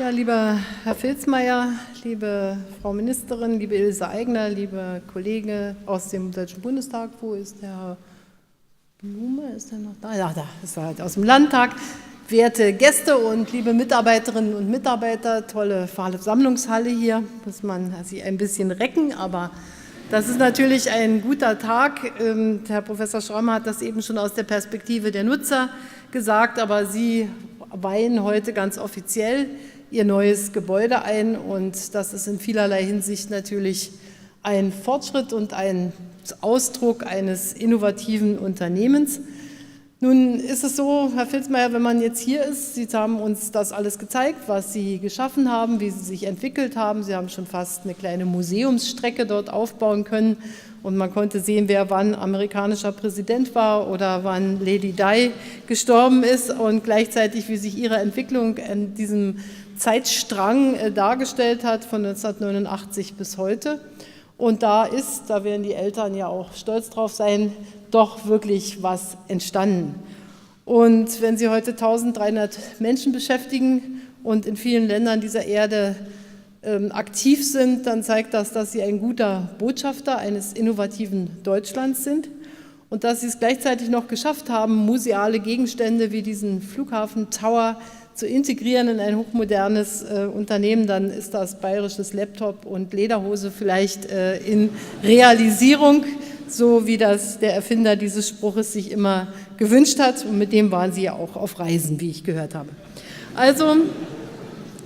Ja, lieber Herr Filzmeier, liebe Frau Ministerin, liebe Ilse Aigner, liebe Kollege aus dem Deutschen Bundestag, wo ist der Herr Blume, ist er noch da? Ja, da ist er halt aus dem Landtag. Werte Gäste und liebe Mitarbeiterinnen und Mitarbeiter, tolle Versammlungshalle hier, muss man sich ein bisschen recken, aber das ist natürlich ein guter Tag. Herr Professor Schrömer hat das eben schon aus der Perspektive der Nutzer gesagt, aber Sie weihen heute ganz offiziell Ihr neues Gebäude ein und das ist in vielerlei Hinsicht natürlich ein Fortschritt und ein Ausdruck eines innovativen Unternehmens. Nun ist es so, Herr Filzmeier, wenn man jetzt hier ist, Sie haben uns das alles gezeigt, was Sie geschaffen haben, wie Sie sich entwickelt haben. Sie haben schon fast eine kleine Museumsstrecke dort aufbauen können und man konnte sehen, wer wann amerikanischer Präsident war oder wann Lady Di gestorben ist und gleichzeitig, wie sich Ihre Entwicklung in diesem Zeitstrang dargestellt hat, von 1989 bis heute. Und da werden die Eltern ja auch stolz drauf sein, doch wirklich was entstanden. Und wenn Sie heute 1300 Menschen beschäftigen und in vielen Ländern dieser Erde aktiv sind, dann zeigt das, dass Sie ein guter Botschafter eines innovativen Deutschlands sind und dass Sie es gleichzeitig noch geschafft haben, museale Gegenstände wie diesen Flughafen Tower zu integrieren in ein hochmodernes Unternehmen, dann ist das bayerisches Laptop und Lederhose vielleicht in Realisierung, so wie das der Erfinder dieses Spruches sich immer gewünscht hat. Und mit dem waren Sie ja auch auf Reisen, wie ich gehört habe. Also,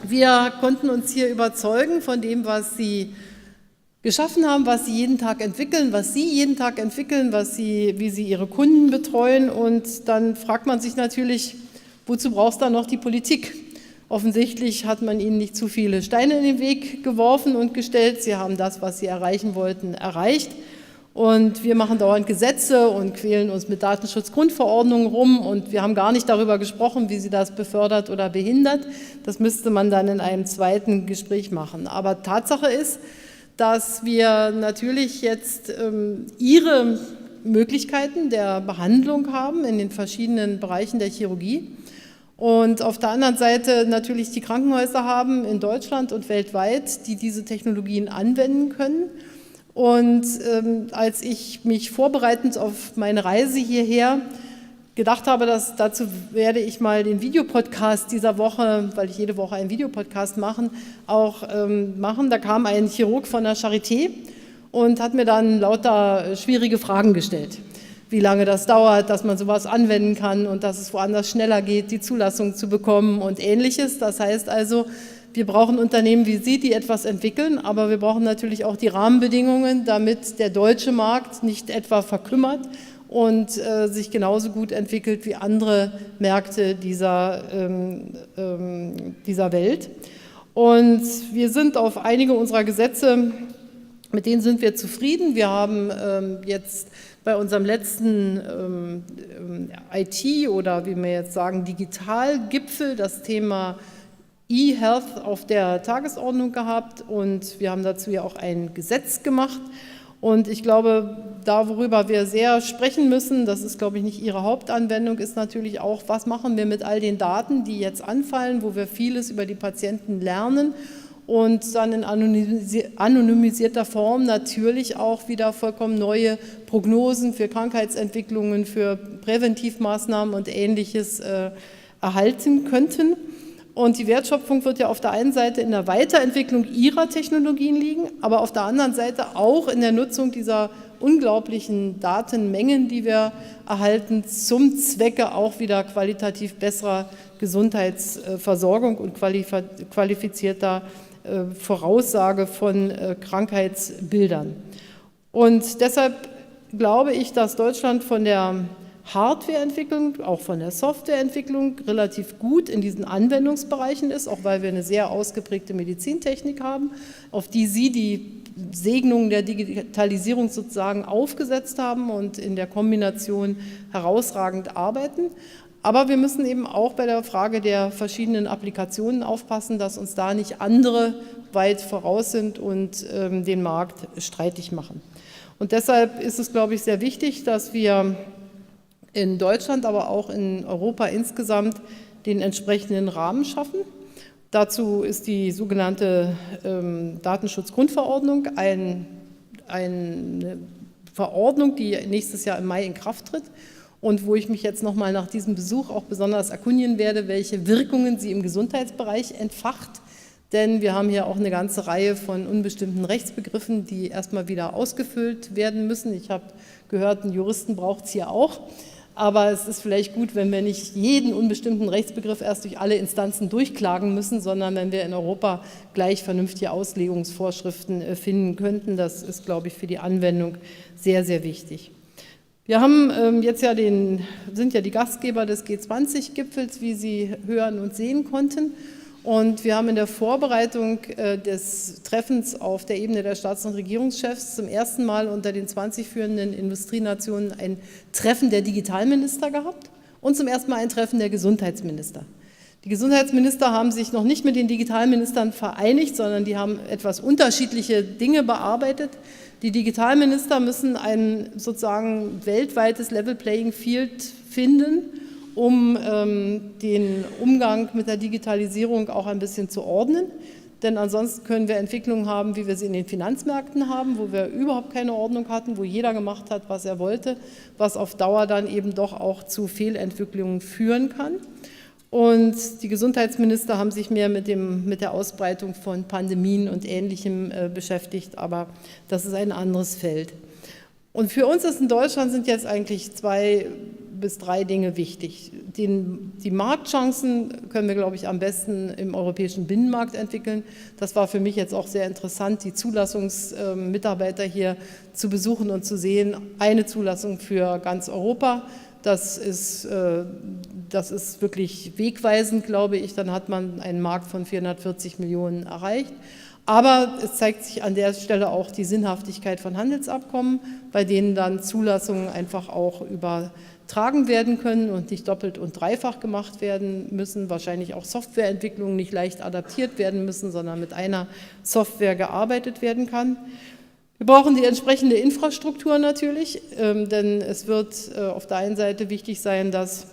wir konnten uns hier überzeugen von dem, was Sie geschaffen haben, was Sie jeden Tag entwickeln, wie Sie Ihre Kunden betreuen. Und dann fragt man sich natürlich, wozu braucht es dann noch die Politik? Offensichtlich hat man ihnen nicht zu viele Steine in den Weg geworfen und gestellt. Sie haben das, was sie erreichen wollten, erreicht. Und wir machen dauernd Gesetze und quälen uns mit Datenschutzgrundverordnungen rum. Und wir haben gar nicht darüber gesprochen, wie sie das befördert oder behindert. Das müsste man dann in einem zweiten Gespräch machen. Aber Tatsache ist, dass wir natürlich jetzt Ihre Möglichkeiten der Behandlung haben in den verschiedenen Bereichen der Chirurgie. Und auf der anderen Seite natürlich die Krankenhäuser haben in Deutschland und weltweit, die diese Technologien anwenden können. Und als ich mich vorbereitend auf meine Reise hierher gedacht habe, dazu werde ich mal den Videopodcast dieser Woche, weil ich jede Woche einen Videopodcast mache, auch machen. Da kam ein Chirurg von der Charité und hat mir dann lauter schwierige Fragen gestellt. Wie lange das dauert, dass man sowas anwenden kann und dass es woanders schneller geht, die Zulassung zu bekommen und Ähnliches. Das heißt also, wir brauchen Unternehmen wie Sie, die etwas entwickeln, aber wir brauchen natürlich auch die Rahmenbedingungen, damit der deutsche Markt nicht etwa verkümmert und sich genauso gut entwickelt wie andere Märkte dieser Welt. Und wir sind auf einige unserer Gesetze, mit denen sind wir zufrieden. Wir haben jetzt bei unserem letzten IT- oder wie wir jetzt sagen, Digitalgipfel das Thema E-Health auf der Tagesordnung gehabt und wir haben dazu ja auch ein Gesetz gemacht. Und ich glaube, da worüber wir sehr sprechen müssen, das ist, glaube ich, nicht Ihre Hauptanwendung, ist natürlich auch, was machen wir mit all den Daten, die jetzt anfallen, wo wir vieles über die Patienten lernen und dann in anonymisierter Form natürlich auch wieder vollkommen neue Prognosen für Krankheitsentwicklungen, für Präventivmaßnahmen und Ähnliches erhalten könnten. Und die Wertschöpfung wird ja auf der einen Seite in der Weiterentwicklung Ihrer Technologien liegen, aber auf der anderen Seite auch in der Nutzung dieser unglaublichen Datenmengen, die wir erhalten, zum Zwecke auch wieder qualitativ besserer Gesundheitsversorgung und qualifizierter Voraussage von Krankheitsbildern. Und deshalb glaube ich, dass Deutschland von der Hardwareentwicklung, auch von der Softwareentwicklung relativ gut in diesen Anwendungsbereichen ist, auch weil wir eine sehr ausgeprägte Medizintechnik haben, auf die Sie die Segnungen der Digitalisierung sozusagen aufgesetzt haben und in der Kombination herausragend arbeiten. Aber wir müssen eben auch bei der Frage der verschiedenen Applikationen aufpassen, dass uns da nicht andere weit voraus sind und den Markt streitig machen. Und deshalb ist es, glaube ich, sehr wichtig, dass wir in Deutschland, aber auch in Europa insgesamt den entsprechenden Rahmen schaffen. Dazu ist die sogenannte Datenschutzgrundverordnung eine Verordnung, die nächstes Jahr im Mai in Kraft tritt und wo ich mich jetzt nochmal nach diesem Besuch auch besonders erkundigen werde, welche Wirkungen sie im Gesundheitsbereich entfacht. Denn wir haben hier auch eine ganze Reihe von unbestimmten Rechtsbegriffen, die erstmal wieder ausgefüllt werden müssen. Ich habe gehört, einen Juristen braucht es hier auch. Aber es ist vielleicht gut, wenn wir nicht jeden unbestimmten Rechtsbegriff erst durch alle Instanzen durchklagen müssen, sondern wenn wir in Europa gleich vernünftige Auslegungsvorschriften finden könnten. Das ist, glaube ich, für die Anwendung sehr, sehr wichtig. Wir haben jetzt ja sind ja die Gastgeber des G20-Gipfels, wie Sie hören und sehen konnten. Und wir haben in der Vorbereitung des Treffens auf der Ebene der Staats- und Regierungschefs zum ersten Mal unter den 20 führenden Industrienationen ein Treffen der Digitalminister gehabt und zum ersten Mal ein Treffen der Gesundheitsminister. Die Gesundheitsminister haben sich noch nicht mit den Digitalministern vereinigt, sondern die haben etwas unterschiedliche Dinge bearbeitet. Die Digitalminister müssen ein sozusagen weltweites Level Playing Field finden, um den Umgang mit der Digitalisierung auch ein bisschen zu ordnen. Denn ansonsten können wir Entwicklungen haben, wie wir sie in den Finanzmärkten haben, wo wir überhaupt keine Ordnung hatten, wo jeder gemacht hat, was er wollte, was auf Dauer dann eben doch auch zu Fehlentwicklungen führen kann. Und die Gesundheitsminister haben sich mehr mit der Ausbreitung von Pandemien und Ähnlichem beschäftigt, aber das ist ein anderes Feld. Und für uns in Deutschland sind jetzt eigentlich 2 bis 3 Dinge wichtig. Die Marktchancen können wir, glaube ich, am besten im europäischen Binnenmarkt entwickeln. Das war für mich jetzt auch sehr interessant, die Zulassungsmitarbeiter hier zu besuchen und zu sehen, eine Zulassung für ganz Europa. Das ist wirklich wegweisend, glaube ich. Dann hat man einen Markt von 440 Millionen erreicht. Aber es zeigt sich an der Stelle auch die Sinnhaftigkeit von Handelsabkommen, bei denen dann Zulassungen einfach auch übertragen werden können und nicht doppelt und dreifach gemacht werden müssen. Wahrscheinlich auch Softwareentwicklungen nicht leicht adaptiert werden müssen, sondern mit einer Software gearbeitet werden kann. Wir brauchen die entsprechende Infrastruktur natürlich, denn es wird auf der einen Seite wichtig sein, dass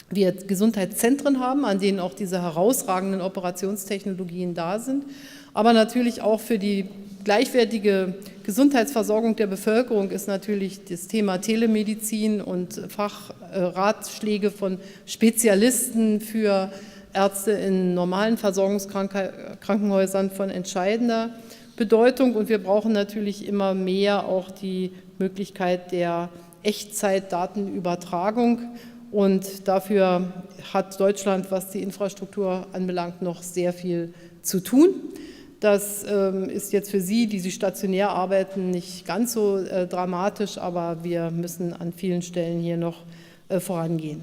wir Gesundheitszentren haben, an denen auch diese herausragenden Operationstechnologien da sind, aber natürlich auch für die gleichwertige Gesundheitsversorgung der Bevölkerung ist natürlich das Thema Telemedizin und Fachratschläge von Spezialisten für Ärzte in normalen Versorgungskrankenhäusern von entscheidender Bedeutung. Und wir brauchen natürlich immer mehr auch die Möglichkeit der Echtzeitdatenübertragung. Und dafür hat Deutschland, was die Infrastruktur anbelangt, noch sehr viel zu tun. Das ist jetzt für Sie, die stationär arbeiten, nicht ganz so dramatisch, aber wir müssen an vielen Stellen hier noch vorangehen.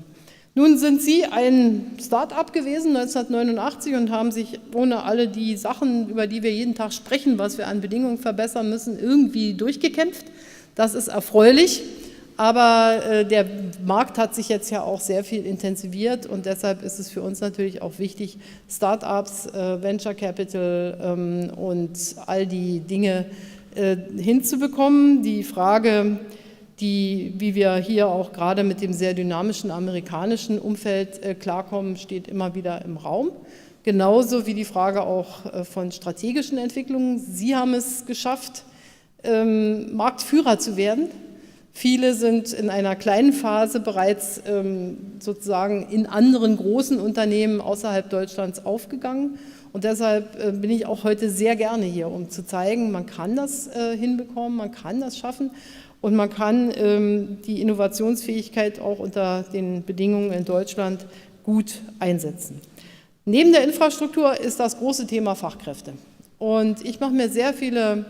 Nun sind Sie ein Start-up gewesen 1989 und haben sich ohne alle die Sachen, über die wir jeden Tag sprechen, was wir an Bedingungen verbessern müssen, irgendwie durchgekämpft. Das ist erfreulich. Aber der Markt hat sich jetzt ja auch sehr viel intensiviert und deshalb ist es für uns natürlich auch wichtig, Start-ups, Venture Capital und all die Dinge hinzubekommen. Die Frage, wie wir hier auch gerade mit dem sehr dynamischen amerikanischen Umfeld klarkommen, steht immer wieder im Raum. Genauso wie die Frage auch von strategischen Entwicklungen. Sie haben es geschafft, Marktführer zu werden. Viele sind in einer kleinen Phase bereits sozusagen in anderen großen Unternehmen außerhalb Deutschlands aufgegangen. Und deshalb bin ich auch heute sehr gerne hier, um zu zeigen, man kann das hinbekommen, man kann das schaffen und man kann die Innovationsfähigkeit auch unter den Bedingungen in Deutschland gut einsetzen. Neben der Infrastruktur ist das große Thema Fachkräfte. Und ich mache mir sehr viele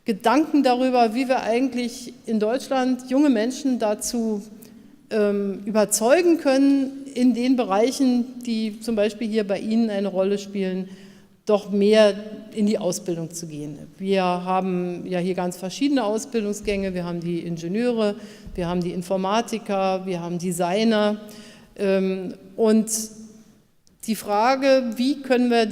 Gedanken darüber, wie wir eigentlich in Deutschland junge Menschen dazu überzeugen können, in den Bereichen, die zum Beispiel hier bei Ihnen eine Rolle spielen, doch mehr in die Ausbildung zu gehen. Wir haben ja hier ganz verschiedene Ausbildungsgänge. Wir haben die Ingenieure, wir haben die Informatiker, wir haben Designer. Und die Frage, wie können wir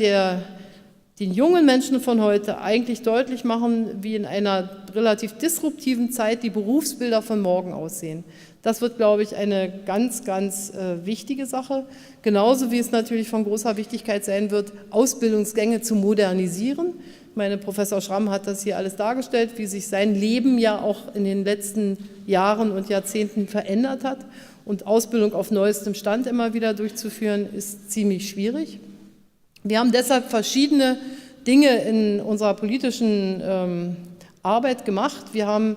den jungen Menschen von heute eigentlich deutlich machen, wie in einer relativ disruptiven Zeit die Berufsbilder von morgen aussehen. Das wird, glaube ich, eine ganz, ganz wichtige Sache. Genauso wie es natürlich von großer Wichtigkeit sein wird, Ausbildungsgänge zu modernisieren. Ich meine, Professor Schramm hat das hier alles dargestellt, wie sich sein Leben ja auch in den letzten Jahren und Jahrzehnten verändert hat. Und Ausbildung auf neuestem Stand immer wieder durchzuführen, ist ziemlich schwierig. Wir haben deshalb verschiedene Dinge in unserer politischen Arbeit gemacht. Wir haben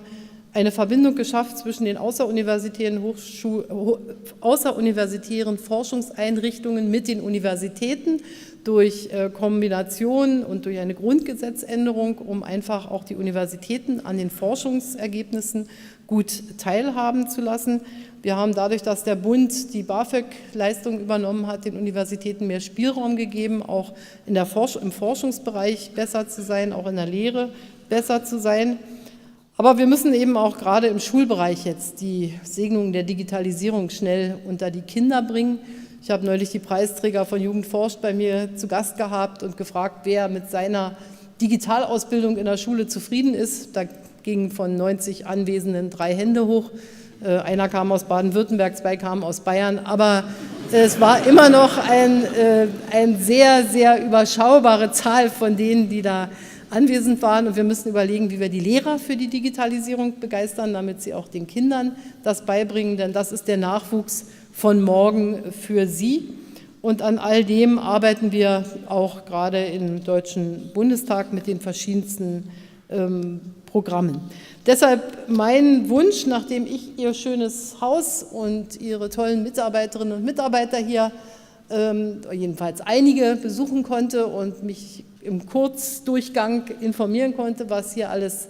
eine Verbindung geschafft zwischen den außeruniversitären Forschungseinrichtungen mit den Universitäten durch Kombination und durch eine Grundgesetzänderung, um einfach auch die Universitäten an den Forschungsergebnissen gut teilhaben zu lassen. Wir haben dadurch, dass der Bund die BAföG-Leistung übernommen hat, den Universitäten mehr Spielraum gegeben, auch im Forschungsbereich besser zu sein, auch in der Lehre besser zu sein. Aber wir müssen eben auch gerade im Schulbereich jetzt die Segnung der Digitalisierung schnell unter die Kinder bringen. Ich habe neulich die Preisträger von Jugend forscht bei mir zu Gast gehabt und gefragt, wer mit seiner Digitalausbildung in der Schule zufrieden ist. Da gingen von 90 Anwesenden 3 Hände hoch. Einer kam aus Baden-Württemberg, 2 kamen aus Bayern, aber es war immer noch eine sehr, sehr überschaubare Zahl von denen, die da anwesend waren. Und wir müssen überlegen, wie wir die Lehrer für die Digitalisierung begeistern, damit sie auch den Kindern das beibringen, denn das ist der Nachwuchs von morgen für sie. Und an all dem arbeiten wir auch gerade im Deutschen Bundestag mit den verschiedensten Programmen. Deshalb mein Wunsch, nachdem ich Ihr schönes Haus und Ihre tollen Mitarbeiterinnen und Mitarbeiter hier, jedenfalls einige, besuchen konnte und mich im Kurzdurchgang informieren konnte, was hier alles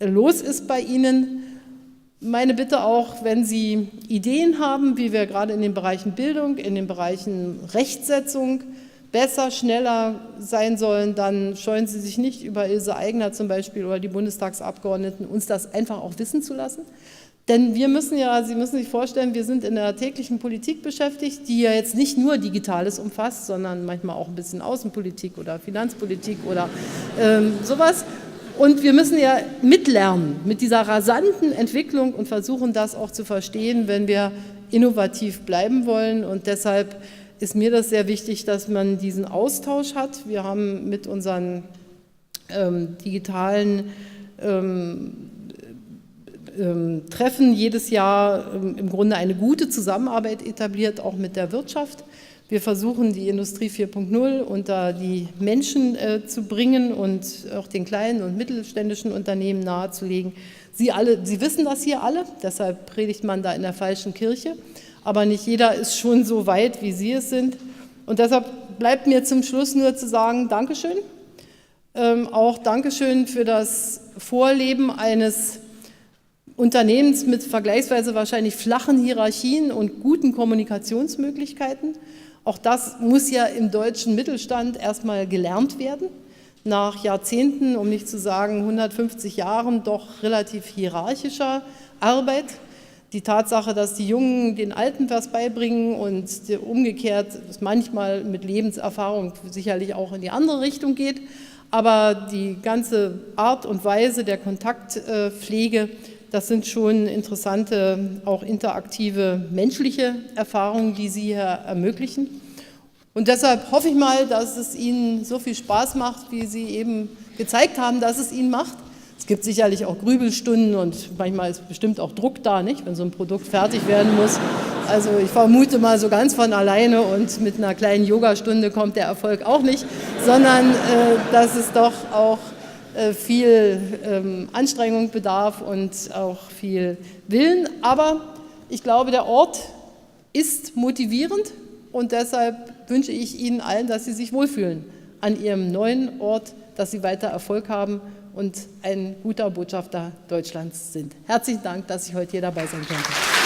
los ist bei Ihnen. Meine Bitte auch, wenn Sie Ideen haben, wie wir gerade in den Bereichen Bildung, in den Bereichen Rechtsetzung besser, schneller sein sollen, dann scheuen Sie sich nicht, über Ilse Aigner zum Beispiel oder die Bundestagsabgeordneten uns das einfach auch wissen zu lassen. Denn wir müssen ja, Sie müssen sich vorstellen, wir sind in der täglichen Politik beschäftigt, die ja jetzt nicht nur Digitales umfasst, sondern manchmal auch ein bisschen Außenpolitik oder Finanzpolitik oder sowas. Und wir müssen ja mitlernen mit dieser rasanten Entwicklung und versuchen, das auch zu verstehen, wenn wir innovativ bleiben wollen. Und deshalb ist mir das sehr wichtig, dass man diesen Austausch hat. Wir haben mit unseren digitalen Treffen jedes Jahr im Grunde eine gute Zusammenarbeit etabliert, auch mit der Wirtschaft. Wir versuchen, die Industrie 4.0 unter die Menschen zu bringen und auch den kleinen und mittelständischen Unternehmen nahezulegen. Sie wissen das hier alle, deshalb predigt man da in der falschen Kirche. Aber nicht jeder ist schon so weit, wie Sie es sind. Und deshalb bleibt mir zum Schluss nur zu sagen, Dankeschön. Auch Dankeschön für das Vorleben eines Unternehmens mit vergleichsweise wahrscheinlich flachen Hierarchien und guten Kommunikationsmöglichkeiten. Auch das muss ja im deutschen Mittelstand erstmal gelernt werden. Nach Jahrzehnten, um nicht zu sagen 150 Jahren, doch relativ hierarchischer Arbeit. Die Tatsache, dass die Jungen den Alten was beibringen und umgekehrt es manchmal mit Lebenserfahrung sicherlich auch in die andere Richtung geht, aber die ganze Art und Weise der Kontaktpflege, das sind schon interessante, auch interaktive menschliche Erfahrungen, die Sie hier ermöglichen. Und deshalb hoffe ich mal, dass es Ihnen so viel Spaß macht, wie Sie eben gezeigt haben, dass es Ihnen macht. Es gibt sicherlich auch Grübelstunden und manchmal ist bestimmt auch Druck da, nicht, wenn so ein Produkt fertig werden muss. Also ich vermute mal so ganz von alleine und mit einer kleinen Yogastunde kommt der Erfolg auch nicht, sondern dass es doch auch viel Anstrengung bedarf und auch viel Willen. Aber ich glaube, der Ort ist motivierend und deshalb wünsche ich Ihnen allen, dass Sie sich wohlfühlen an Ihrem neuen Ort, dass Sie weiter Erfolg haben und ein guter Botschafter Deutschlands sind. Herzlichen Dank, dass ich heute hier dabei sein konnte.